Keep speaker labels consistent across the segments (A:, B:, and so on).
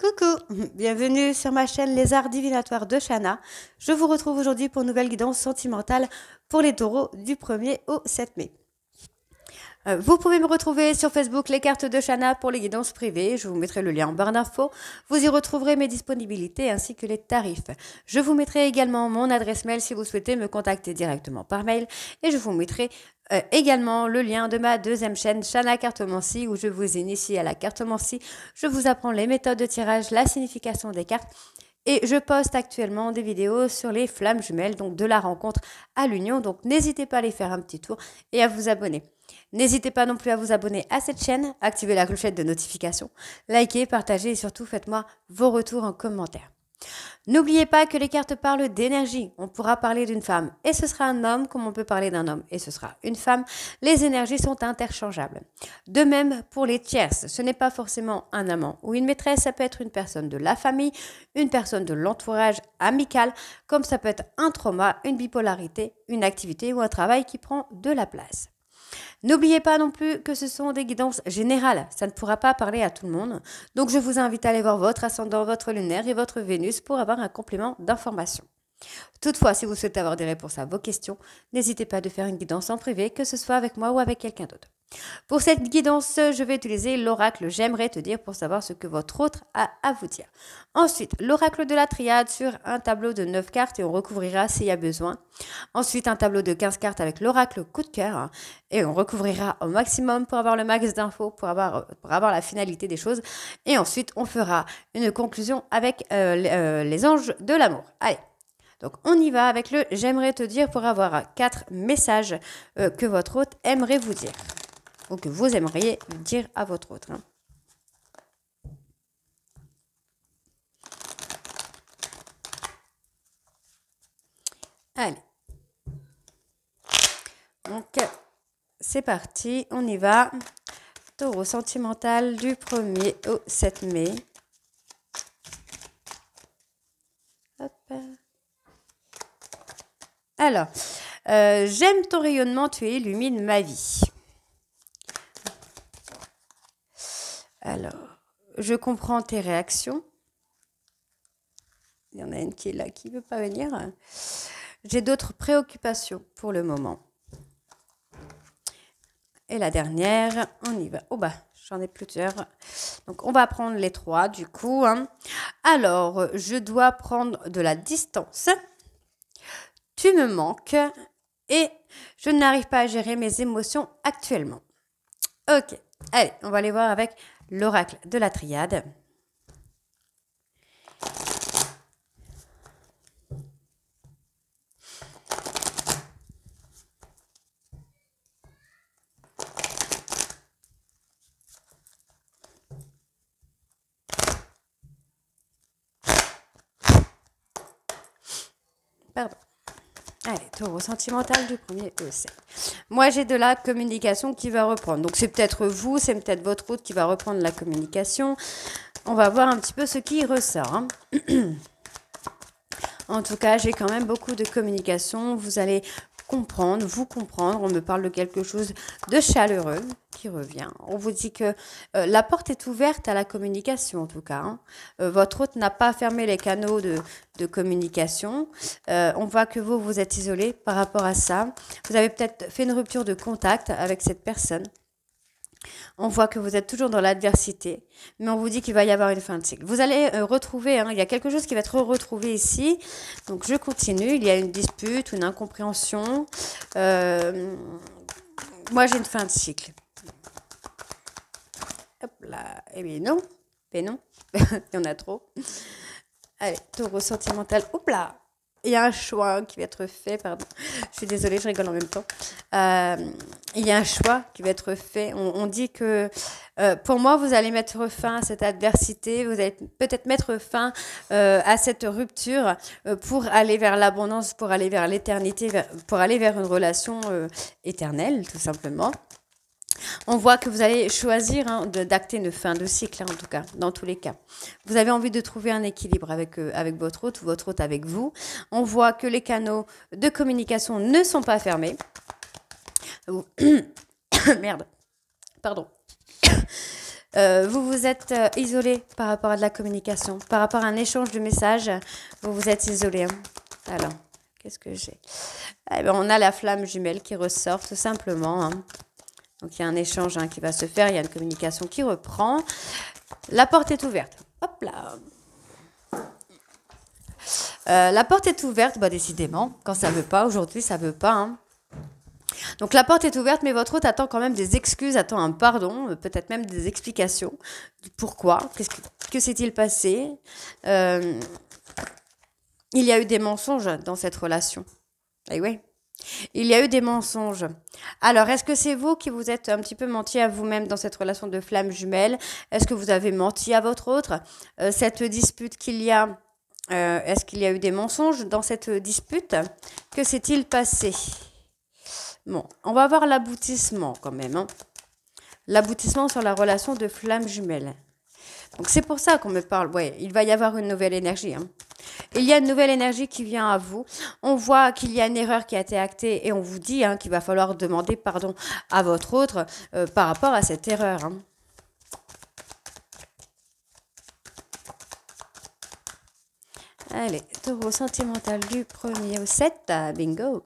A: Coucou, bienvenue sur ma chaîne Les Arts Divinatoires de Shana. Je vous retrouve aujourd'hui pour une nouvelle guidance sentimentale pour les taureaux du 1er au 7 mai. Vous pouvez me retrouver sur Facebook Les Cartes de Shana pour les guidances privées. Je vous mettrai le lien en barre d'infos. Vous y retrouverez mes disponibilités ainsi que les tarifs. Je vous mettrai également mon adresse mail si vous souhaitez me contacter directement par mail. Et je vous mettrai également le lien de ma deuxième chaîne Shana Cartomancie où je vous initie à la cartomancie. Je vous apprends les méthodes de tirage, la signification des cartes. Et je poste actuellement des vidéos sur les flammes jumelles, donc de la rencontre à l'union. Donc n'hésitez pas à aller faire un petit tour et à vous abonner. N'hésitez pas non plus à vous abonner à cette chaîne, activez la clochette de notification, likez, partagez et surtout faites-moi vos retours en commentaire. N'oubliez pas que les cartes parlent d'énergie. On pourra parler d'une femme et ce sera un homme comme on peut parler d'un homme et ce sera une femme. Les énergies sont interchangeables. De même pour les tierces, ce n'est pas forcément un amant ou une maîtresse, ça peut être une personne de la famille, une personne de l'entourage amical, comme ça peut être un trauma, une bipolarité, une activité ou un travail qui prend de la place. N'oubliez pas non plus que ce sont des guidances générales, ça ne pourra pas parler à tout le monde. Donc je vous invite à aller voir votre ascendant, votre lunaire et votre Vénus pour avoir un complément d'information. Toutefois, si vous souhaitez avoir des réponses à vos questions, n'hésitez pas à faire une guidance en privé, que ce soit avec moi ou avec quelqu'un d'autre. Pour cette guidance, je vais utiliser l'oracle J'aimerais te dire pour savoir ce que votre autre a à vous dire. Ensuite, l'oracle de la triade sur un tableau de 9 cartes et on recouvrira s'il y a besoin. Ensuite, un tableau de 15 cartes avec l'oracle coup de cœur et on recouvrira au maximum pour avoir le max d'infos, pour avoir la finalité des choses. Et ensuite, on fera une conclusion avec les anges de l'amour. Allez. Donc, on y va avec le J'aimerais te dire pour avoir 4 messages que votre hôte aimerait vous dire. Ou que vous aimeriez dire à votre autre. Allez. Donc, c'est parti. On y va. Taureau sentimental du 1er au 7 mai. Hop. Alors, j'aime ton rayonnement, tu illumines ma vie. Alors, je comprends tes réactions. Il y en a une qui est là, qui ne veut pas venir. J'ai d'autres préoccupations pour le moment. Et la dernière, on y va. Oh bah, j'en ai plusieurs. Donc, on va prendre les 3 du coup. Alors, je dois prendre de la distance. Tu me manques et je n'arrive pas à gérer mes émotions actuellement. Ok, allez, on va aller voir avec l'oracle de la triade. Pardon. Allez, taureau sentimental du 1er au 7. Moi, j'ai de la communication qui va reprendre. Donc, c'est peut-être vous, c'est peut-être votre hôte qui va reprendre la communication. On va voir un petit peu ce qui ressort. En tout cas, j'ai quand même beaucoup de communication. Vous allez comprendre, vous comprendre. On me parle de quelque chose de chaleureux qui revient. On vous dit que la porte est ouverte à la communication, en tout cas. Votre hôte n'a pas fermé les canaux de communication. On voit que vous êtes isolé par rapport à ça. Vous avez peut-être fait une rupture de contact avec cette personne. On voit que vous êtes toujours dans l'adversité, mais on vous dit qu'il va y avoir une fin de cycle. Vous allez retrouver, il y a quelque chose qui va être retrouvé ici. Donc, je continue. Il y a une dispute, une incompréhension. Moi, j'ai une fin de cycle. Hop là. Eh bien, non. Mais non. Il y en a trop. Allez, taureau sentimental. Hop là. Il y a un choix qui va être fait, pardon. Je suis désolée, je rigole en même temps. Il y a un choix qui va être fait. On dit que, pour moi, vous allez mettre fin à cette adversité. Vous allez peut-être mettre fin à cette rupture pour aller vers l'abondance, pour aller vers l'éternité, pour aller vers une relation éternelle, tout simplement. On voit que vous allez choisir d'acter une fin de cycle, en tout cas, dans tous les cas. Vous avez envie de trouver un équilibre avec votre hôte ou votre hôte avec vous. On voit que les canaux de communication ne sont pas fermés. Merde, pardon. Vous vous êtes isolé par rapport à de la communication, par rapport à un échange de messages, vous vous êtes isolé. Hein. Alors, qu'est-ce que j'ai? Eh ben, on a la flamme jumelle qui ressort tout simplement. Hein. Donc, il y a un échange qui va se faire, il y a une communication qui reprend. La porte est ouverte. Hop là. La porte est ouverte, bah, décidément. Quand ça veut pas, aujourd'hui, ça veut pas. Hein. Donc la porte est ouverte, mais votre hôte attend quand même des excuses, attend un pardon, peut-être même des explications. Pourquoi? Que s'est-il passé? Il y a eu des mensonges dans cette relation. Eh oui. Il y a eu des mensonges. Alors, est-ce que c'est vous qui vous êtes un petit peu menti à vous-même dans cette relation de flamme jumelle? Est-ce que vous avez menti à votre autre? Cette dispute qu'il y a, est-ce qu'il y a eu des mensonges dans cette dispute? Que s'est-il passé? Bon, on va voir l'aboutissement quand même. Hein. L'aboutissement sur la relation de flamme jumelle. Donc, c'est pour ça qu'on me parle. Ouais, il va y avoir une nouvelle énergie. Hein. Il y a une nouvelle énergie qui vient à vous. On voit qu'il y a une erreur qui a été actée et on vous dit qu'il va falloir demander pardon à votre autre par rapport à cette erreur. Hein. Allez, taureau sentimental du 1er au 7. Bingo.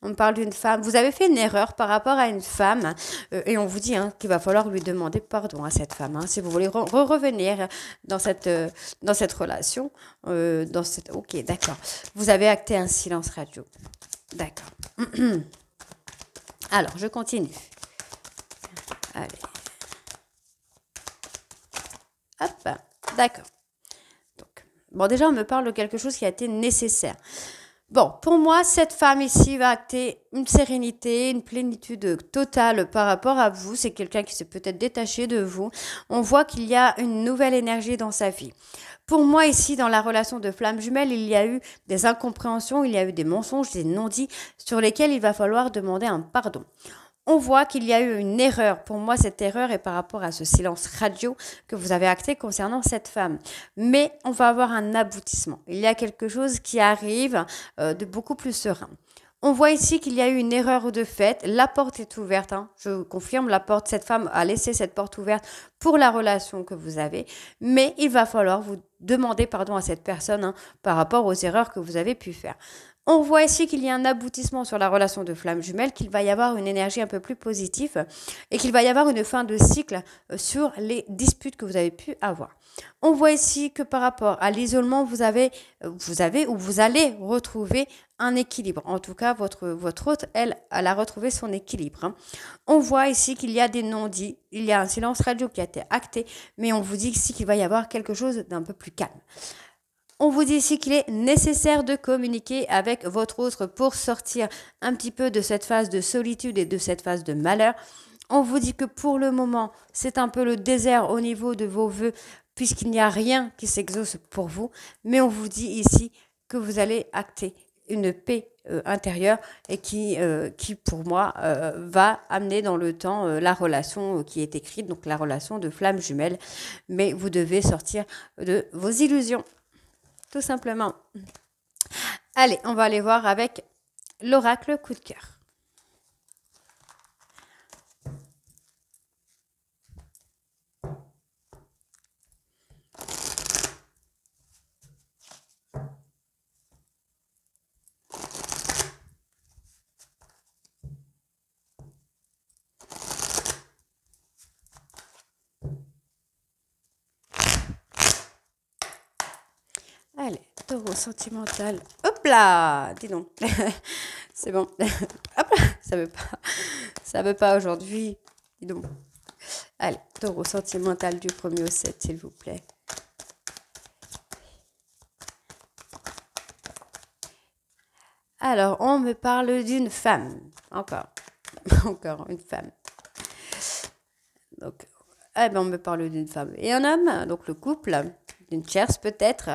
A: On parle d'une femme. Vous avez fait une erreur par rapport à une femme et on vous dit qu'il va falloir lui demander pardon à cette femme. Hein, si vous voulez revenir dans cette relation. Ok, d'accord. Vous avez acté un silence radio. D'accord. Alors, je continue. Allez. Hop, d'accord. Donc, bon, déjà, on me parle de quelque chose qui a été nécessaire. Bon, pour moi, cette femme ici va acter une sérénité, une plénitude totale par rapport à vous. C'est quelqu'un qui s'est peut-être détaché de vous. On voit qu'il y a une nouvelle énergie dans sa vie. Pour moi, ici, dans la relation de flamme jumelle, il y a eu des incompréhensions, il y a eu des mensonges, des non-dits sur lesquels il va falloir demander un pardon. On voit qu'il y a eu une erreur. Pour moi, cette erreur est par rapport à ce silence radio que vous avez acté concernant cette femme. Mais on va avoir un aboutissement. Il y a quelque chose qui arrive de beaucoup plus serein. On voit ici qu'il y a eu une erreur de fait. La porte est ouverte. Hein. Je confirme, la porte. Cette femme a laissé cette porte ouverte pour la relation que vous avez. Mais il va falloir vous demander pardon à cette personne par rapport aux erreurs que vous avez pu faire. On voit ici qu'il y a un aboutissement sur la relation de flamme jumelle, qu'il va y avoir une énergie un peu plus positive et qu'il va y avoir une fin de cycle sur les disputes que vous avez pu avoir. On voit ici que par rapport à l'isolement, vous allez retrouver un équilibre. En tout cas, votre hôte, elle a retrouvé son équilibre. Hein. On voit ici qu'il y a des non-dits, il y a un silence radio qui a été acté, mais on vous dit ici qu'il va y avoir quelque chose d'un peu plus calme. On vous dit ici qu'il est nécessaire de communiquer avec votre autre pour sortir un petit peu de cette phase de solitude et de cette phase de malheur. On vous dit que pour le moment, c'est un peu le désert au niveau de vos vœux puisqu'il n'y a rien qui s'exauce pour vous. Mais on vous dit ici que vous allez acter une paix intérieure et qui pour moi, va amener dans le temps la relation qui est écrite, donc la relation de flamme jumelle. Mais vous devez sortir de vos illusions. Tout simplement. Allez, on va aller voir avec l'oracle coup de cœur. Allez, taureau sentimental. Hop là! Dis donc. C'est bon. Hop là! Ça veut pas aujourd'hui. Dis donc. Allez, taureau sentimental du 1er au 7, s'il vous plaît. Alors, on me parle d'une femme. Encore une femme. Donc, on me parle d'une femme et un homme. Donc, le couple, d'une tierce peut-être.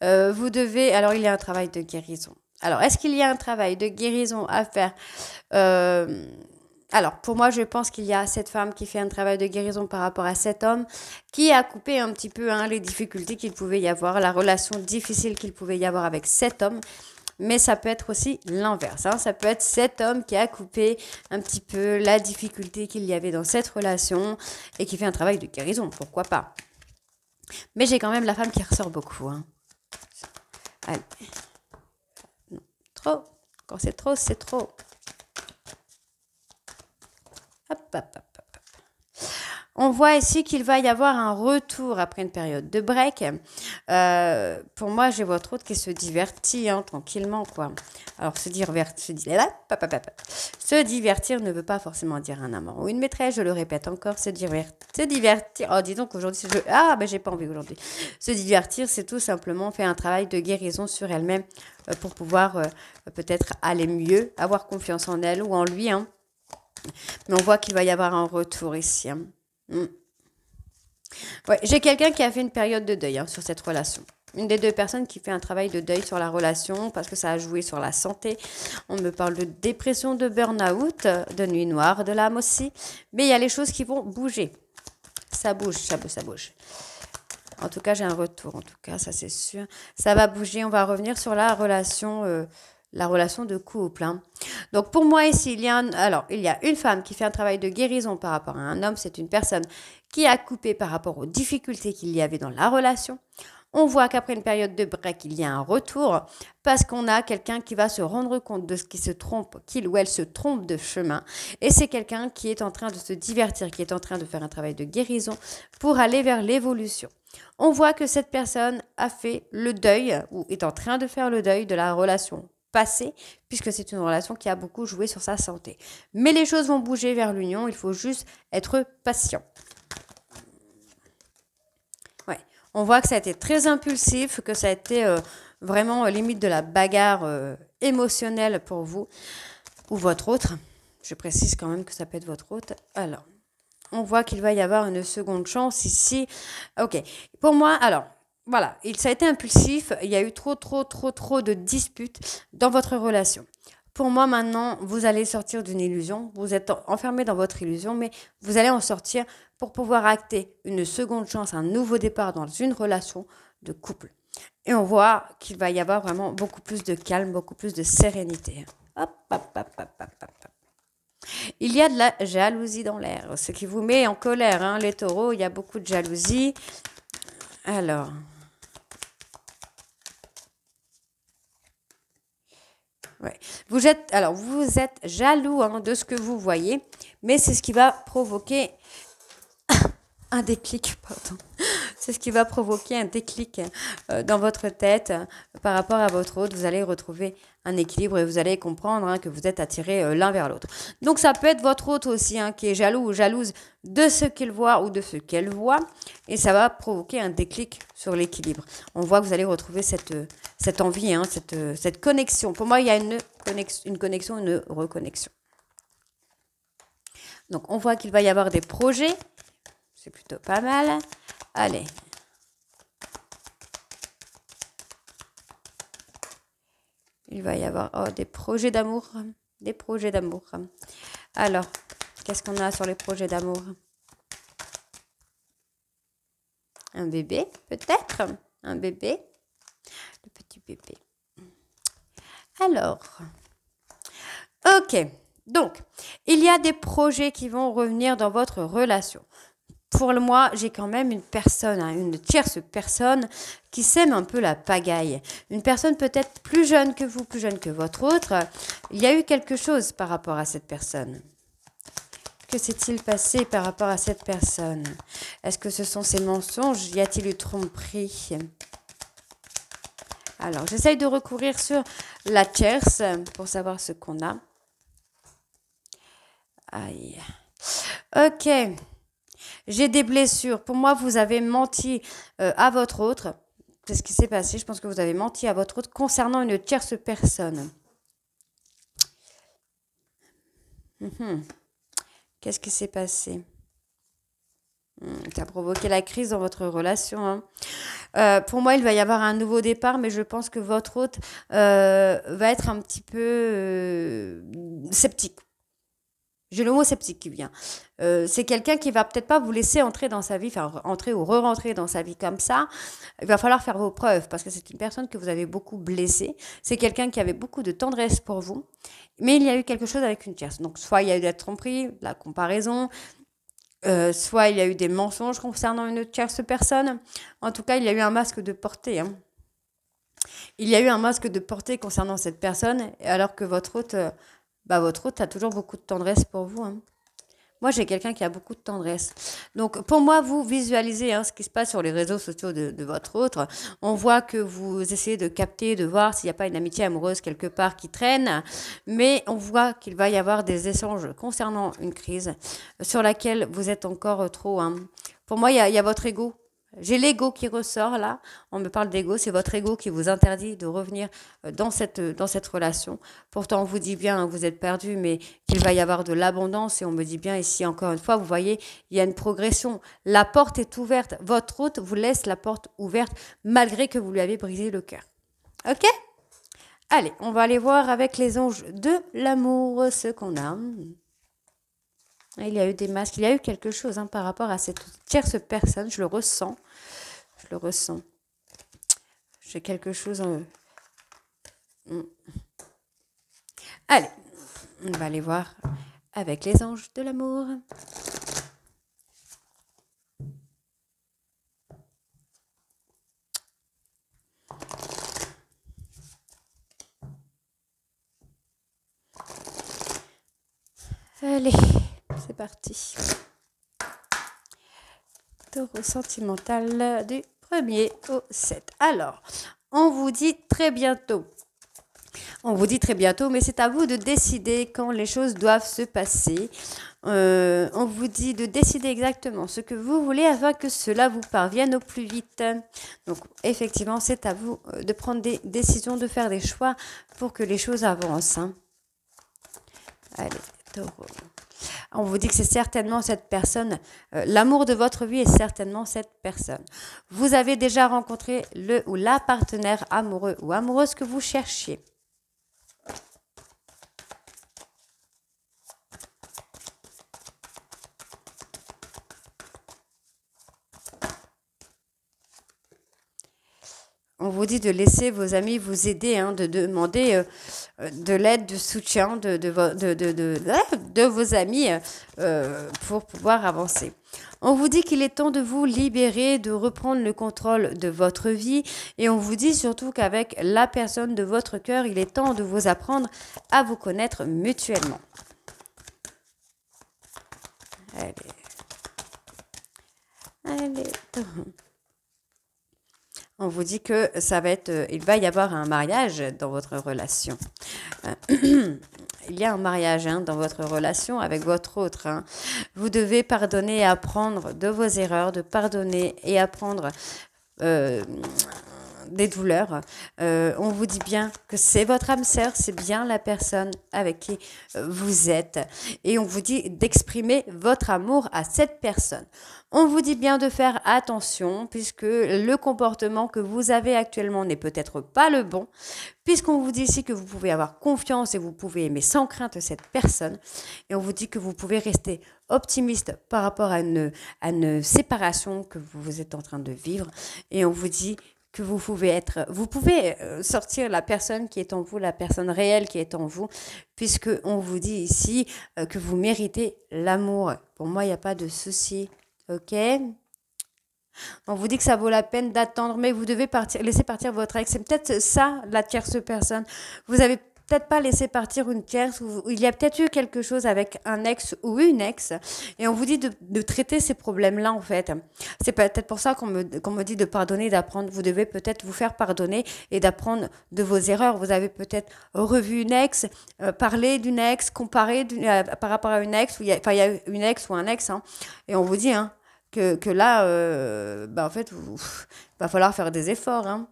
A: Vous devez... Alors, il y a un travail de guérison. Alors, est-ce qu'il y a un travail de guérison à faire? Alors, pour moi, je pense qu'il y a cette femme qui fait un travail de guérison par rapport à cet homme qui a coupé un petit peu les difficultés qu'il pouvait y avoir, la relation difficile qu'il pouvait y avoir avec cet homme. mais ça peut être aussi l'inverse, hein. Ça peut être cet homme qui a coupé un petit peu la difficulté qu'il y avait dans cette relation et qui fait un travail de guérison, pourquoi pas. Mais j'ai quand même la femme qui ressort beaucoup, hein. Allez. Non, trop. Quand c'est trop, c'est trop. Hop, hop, hop, hop. On voit ici qu'il va y avoir un retour après une période de break. Pour moi, j'ai votre autre qui se divertit, hein, tranquillement, quoi. Alors, se divertir ne veut pas forcément dire un amant ou une maîtresse, je le répète encore, se divertir. Oh, dis donc, aujourd'hui, j'ai pas envie aujourd'hui. Se divertir, c'est tout simplement faire un travail de guérison sur elle-même pour pouvoir peut-être aller mieux, avoir confiance en elle ou en lui, hein. Mais on voit qu'il va y avoir un retour ici, hein. Ouais, j'ai quelqu'un qui a fait une période de deuil, hein, sur cette relation. Une des deux personnes qui fait un travail de deuil sur la relation parce que ça a joué sur la santé. On me parle de dépression, de burn-out, de nuit noire, de l'âme aussi. Mais il y a les choses qui vont bouger. Ça bouge, ça bouge. En tout cas, j'ai un retour. En tout cas, ça c'est sûr. Ça va bouger. On va revenir sur la relation de couple, hein. Donc pour moi ici, il y a une femme qui fait un travail de guérison par rapport à un homme. C'est une personne qui a coupé par rapport aux difficultés qu'il y avait dans la relation. On voit qu'après une période de break, il y a un retour parce qu'on a quelqu'un qui va se rendre compte de ce qui se trompe, qu'il ou elle se trompe de chemin. Et c'est quelqu'un qui est en train de se divertir, qui est en train de faire un travail de guérison pour aller vers l'évolution. On voit que cette personne a fait le deuil ou est en train de faire le deuil de la relation passée, puisque c'est une relation qui a beaucoup joué sur sa santé. Mais les choses vont bouger vers l'union, il faut juste être patient. Ouais. On voit que ça a été très impulsif, que ça a été vraiment limite de la bagarre émotionnelle pour vous ou votre autre. Je précise quand même que ça peut être votre autre. Alors, on voit qu'il va y avoir une seconde chance ici. Ok. Pour moi, alors, voilà, ça a été impulsif. Il y a eu trop de disputes dans votre relation. Pour moi, maintenant, vous allez sortir d'une illusion. Vous êtes enfermé dans votre illusion, mais vous allez en sortir pour pouvoir acter une seconde chance, un nouveau départ dans une relation de couple. Et on voit qu'il va y avoir vraiment beaucoup plus de calme, beaucoup plus de sérénité. Hop, hop, hop, hop, hop, hop. Il y a de la jalousie dans l'air, ce qui vous met en colère, hein, les taureaux. Il y a beaucoup de jalousie. Alors... Ouais. Vous êtes jaloux, hein, de ce que vous voyez, mais c'est ce qui va provoquer un déclic, pardon. C'est ce qui va provoquer un déclic dans votre tête par rapport à votre autre. Vous allez retrouver un équilibre et vous allez comprendre, hein, que vous êtes attirés l'un vers l'autre. Donc ça peut être votre autre aussi, hein, qui est jaloux ou jalouse de ce qu'il voit ou de ce qu'elle voit, et ça va provoquer un déclic sur l'équilibre. On voit que vous allez retrouver cette envie, hein, cette connexion. Pour moi, il y a une connexion, une reconnexion. Donc on voit qu'il va y avoir des projets. C'est plutôt pas mal. Allez. Il va y avoir des projets d'amour. Des projets d'amour. Alors, qu'est-ce qu'on a sur les projets d'amour? Un bébé, peut-être. Un bébé. Le petit bébé. Alors. Ok. Donc, il y a des projets qui vont revenir dans votre relation. Pour moi, j'ai quand même une personne, hein, une tierce personne qui sème un peu la pagaille. Une personne peut-être plus jeune que vous, plus jeune que votre autre. Il y a eu quelque chose par rapport à cette personne. Que s'est-il passé par rapport à cette personne? Est-ce que ce sont ces mensonges? Y a-t-il eu tromperie? Alors, j'essaye de recourir sur la tierce pour savoir ce qu'on a. Aïe. Ok. J'ai des blessures. Pour moi, vous avez menti à votre autre. C'est ce qui s'est passé. Je pense que vous avez menti à votre autre concernant une tierce personne. Qu'est-ce qui s'est passé? Ça a provoqué la crise dans votre relation, hein. Pour moi, il va y avoir un nouveau départ, mais je pense que votre autre va être un petit peu sceptique. J'ai le mot sceptique qui vient. C'est quelqu'un qui va peut-être pas vous laisser entrer dans sa vie, enfin entrer ou re-rentrer dans sa vie comme ça. Il va falloir faire vos preuves parce que c'est une personne que vous avez beaucoup blessée. C'est quelqu'un qui avait beaucoup de tendresse pour vous, mais il y a eu quelque chose avec une tierce. Donc soit il y a eu de la tromperie, de la comparaison, soit il y a eu des mensonges concernant une tierce personne. En tout cas, il y a eu un masque de portée. Hein. Il y a eu un masque de portée concernant cette personne, alors que votre hôte a toujours beaucoup de tendresse pour vous. Hein. Moi, j'ai quelqu'un qui a beaucoup de tendresse. Donc, pour moi, vous visualisez ce qui se passe sur les réseaux sociaux de votre autre. On voit que vous essayez de capter, de voir s'il n'y a pas une amitié amoureuse quelque part qui traîne. Mais on voit qu'il va y avoir des échanges concernant une crise sur laquelle vous êtes encore trop. Hein. Pour moi, il y a votre ego. J'ai l'ego qui ressort là. On me parle d'ego, c'est votre ego qui vous interdit de revenir dans cette relation. Pourtant, on vous dit bien, vous êtes perdu, mais qu'il va y avoir de l'abondance. Et on me dit bien ici, encore une fois, vous voyez, il y a une progression. La porte est ouverte. Votre hôte vous laisse la porte ouverte, malgré que vous lui avez brisé le cœur. Ok ? Allez, on va aller voir avec les anges de l'amour ce qu'on a. Il y a eu des masques, il y a eu quelque chose par rapport à cette tierce personne, je le ressens. J'ai quelque chose Allez, on va aller voir avec les anges de l'amour. Allez, c'est parti. Taureau sentimental du 1er au 7. Alors, on vous dit très bientôt. On vous dit très bientôt, mais c'est à vous de décider quand les choses doivent se passer. On vous dit de décider exactement ce que vous voulez afin que cela vous parvienne au plus vite. Donc, effectivement, c'est à vous de prendre des décisions, de faire des choix pour que les choses avancent. Hein. Allez, Taureau. On vous dit que c'est certainement cette personne, l'amour de votre vie est certainement cette personne. Vous avez déjà rencontré le ou la partenaire amoureux ou amoureuse que vous cherchiez. On vous dit de laisser vos amis vous aider, de demander de l'aide, du soutien de vos amis pour pouvoir avancer. On vous dit qu'il est temps de vous libérer, de reprendre le contrôle de votre vie et on vous dit surtout qu'avec la personne de votre cœur, il est temps de vous apprendre à vous connaître mutuellement. Allez. On vous dit que il va y avoir un mariage dans votre relation. Il y a un mariage dans votre relation avec votre autre. Vous devez pardonner et apprendre de vos erreurs, de pardonner et apprendre des douleurs. On vous dit bien que c'est votre âme sœur, c'est bien la personne avec qui vous êtes. Et on vous dit d'exprimer votre amour à cette personne. On vous dit bien de faire attention puisque le comportement que vous avez actuellement n'est peut-être pas le bon, puisqu'on vous dit ici que vous pouvez avoir confiance et vous pouvez aimer sans crainte cette personne. Et on vous dit que vous pouvez rester optimiste par rapport à une séparation que vous êtes en train de vivre. Et on vous dit que vous pouvez sortir la personne qui est en vous, la personne réelle qui est en vous, puisque on vous dit ici que vous méritez l'amour. Pour moi, il n'y a pas de souci. Ok. On vous dit que ça vaut la peine d'attendre, mais vous devez laisser partir votre ex. C'est peut-être ça, la tierce personne. Vous avez peut-être pas laissé partir une tierce, ou il y a peut-être eu quelque chose avec un ex ou une ex, et on vous dit de traiter ces problèmes-là, en fait. C'est peut-être pour ça qu'on me dit de pardonner, d'apprendre. Vous devez peut-être vous faire pardonner et d'apprendre de vos erreurs. Vous avez peut-être revu une ex, parlé d'une ex, comparé par rapport à une ex, il y a une ex ou un ex, et on vous dit, que là, en fait, il va falloir faire des efforts.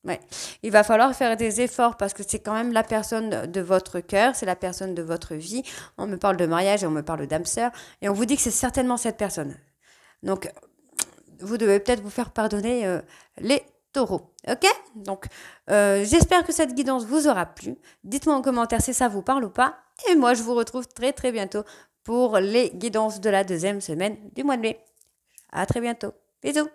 A: Ouais. Il va falloir faire des efforts parce que c'est quand même la personne de votre cœur, c'est la personne de votre vie. On me parle de mariage et on me parle d'âme sœur et on vous dit que c'est certainement cette personne. Donc, vous devez peut-être vous faire pardonner les taureaux. Ok ? Donc, j'espère que cette guidance vous aura plu. Dites-moi en commentaire si ça vous parle ou pas. Et moi, je vous retrouve très très bientôt pour les guidances de la deuxième semaine du mois de mai. À très bientôt. Bisous.